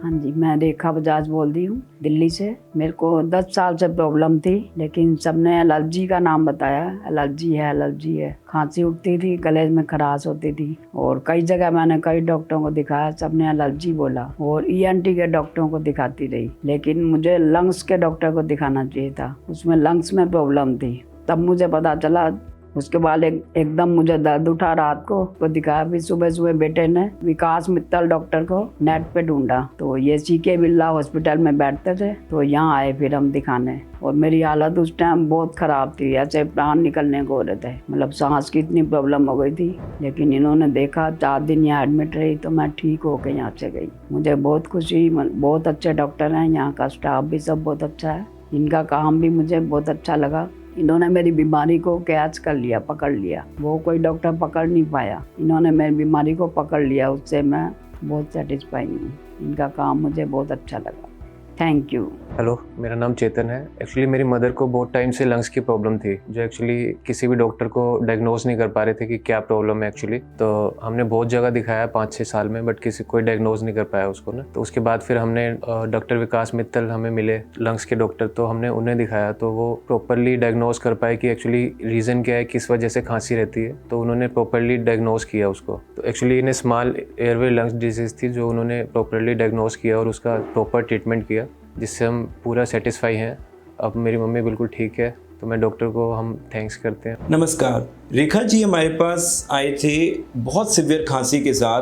हाँ जी, मैं रेखा बजाज बोल रही हूँ दिल्ली से। मेरे को 10 साल से प्रॉब्लम थी, लेकिन सबने एलर्जी का नाम बताया। एलर्जी है। खांसी उठती थी, गले में खराश होती थी और कई जगह मैंने कई डॉक्टरों को दिखाया, सबने एलर्जी बोला और ईएनटी के डॉक्टरों को दिखाती रही। लेकिन मुझे लंग्स के डॉक्टर को दिखाना चाहिए था, उसमें लंग्स में प्रॉब्लम थी। तब मुझे पता चला। उसके बाद एकदम मुझे दर्द उठा रात को दिखाया। फिर सुबह सुबह बेटे ने विकास मित्तल डॉक्टर को नेट पे ढूंढा, तो ये सीके बिरला हॉस्पिटल में बैठते थे, तो यहाँ आए फिर हम दिखाने। और मेरी हालत उस टाइम बहुत ख़राब थी, ऐसे प्राण निकलने को हो रहे थे, मतलब सांस की इतनी प्रॉब्लम हो गई थी। लेकिन इन्होंने देखा, 4 दिन यहाँ एडमिट रही तो मैं ठीक होकर यहाँ से गई। मुझे बहुत खुशी, बहुत अच्छे डॉक्टर हैं, यहाँ का स्टाफ भी सब बहुत अच्छा है, इनका काम भी मुझे बहुत अच्छा लगा। इन्होंने मेरी बीमारी को कैच कर लिया, पकड़ लिया। वो कोई डॉक्टर पकड़ नहीं पाया, इन्होंने मेरी बीमारी को पकड़ लिया। उससे मैं बहुत सेटिस्फाई हूँ। इनका काम मुझे बहुत अच्छा लगा। Thank you. हेलो, मेरा नाम चेतन है। एक्चुअली मेरी मदर को बहुत टाइम से लंग्स की प्रॉब्लम थी, जो एक्चुअली किसी भी डॉक्टर को डायग्नोज नहीं कर पा रहे थे कि क्या प्रॉब्लम है एक्चुअली। तो हमने बहुत जगह दिखाया 5-6 साल में, बट कोई डायग्नोज नहीं कर पाया उसको ना। तो उसके बाद फिर हमने डॉक्टर विकास मित्तल हमें मिले, लंग्स के डॉक्टर, तो हमने उन्हें दिखाया। तो वो प्रॉपरली डायग्नोज कर पाए कि एक्चुअली रीज़न क्या है, किस वजह से खांसी रहती है। तो उन्होंने प्रॉपरली डायग्नोज किया उसको। तो एक्चुअली इन्हें स्मॉल एयरवे लंग्स डिजीज़ थी, जो उन्होंने प्रॉपरली डायग्नोज किया और उसका प्रॉपर ट्रीटमेंट किया, जिससे हम पूरा सेटिस्फाई हैं। अब मेरी मम्मी बिल्कुल ठीक है, तो मैं डॉक्टर को हम थैंक्स करते हैं। नमस्कार, रेखा जी हमारे पास आए थे बहुत सिवियर खांसी के साथ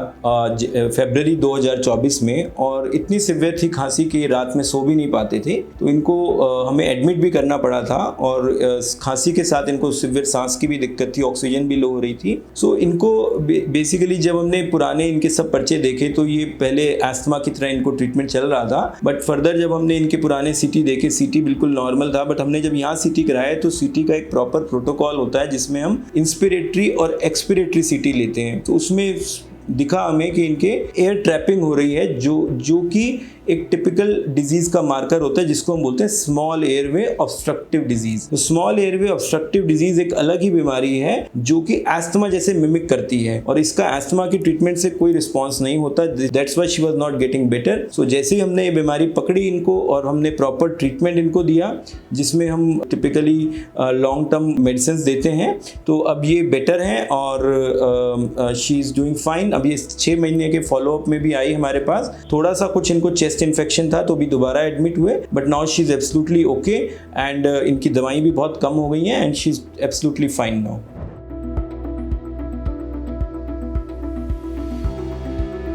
फरवरी 2024 में, और इतनी सिवियर थी खांसी कि रात में सो भी नहीं पाते थे। तो इनको हमें एडमिट भी करना पड़ा था, और खांसी के साथ इनको सिवियर सांस की भी दिक्कत थी, ऑक्सीजन भी लो हो रही थी। सो इनको बेसिकली जब हमने पुराने इनके सब पर्चे देखे तो ये पहले एस्थमा की तरह इनको ट्रीटमेंट चल रहा था, बट फर्दर जब हमने इनके पुराने सीटी देखे, सीटी बिल्कुल नॉर्मल था। बट हमने जब यहाँ सीटी कराया तो सीटी का एक प्रॉपर प्रोटोकॉल होता है, जिसमें हम इंस्पिरेटरी और एक्सपिरेटरी सीटी लेते हैं। तो उसमें दिखा हमें कि इनके एयर ट्रैपिंग हो रही है, जो कि एक टिपिकल डिजीज का मार्कर होता है, जिसको हम बोलते हैं स्मॉल एयरवे ऑब्स्ट्रक्टिव डिजीज। तो स्मॉल एयरवे ऑब्स्ट्रक्टिव डिजीज एक अलग ही बीमारी है, जो कि एस्थमा जैसे मिमिक करती है, और इसका एस्थमा की ट्रीटमेंट से कोई रिस्पॉन्स नहीं होता। That's why she was not getting better. So जैसे ही हमने ये बीमारी पकड़ी इनको, और हमने प्रॉपर ट्रीटमेंट इनको दिया, जिसमें हम टिपिकली लॉन्ग टर्म मेडिसिन देते हैं, तो अब ये बेटर हैं और शी इज डूइंग फाइन। अब ये 6 महीने के फॉलोअप में भी आई हमारे पास। थोड़ा सा कुछ इनको चेस्ट इन्फेक्शन था, तो भी दोबारा एडमिट हुए, but now she is absolutely okay, and इनकी दवाई भी बहुत कम हो गई हैं, and she is absolutely fine now.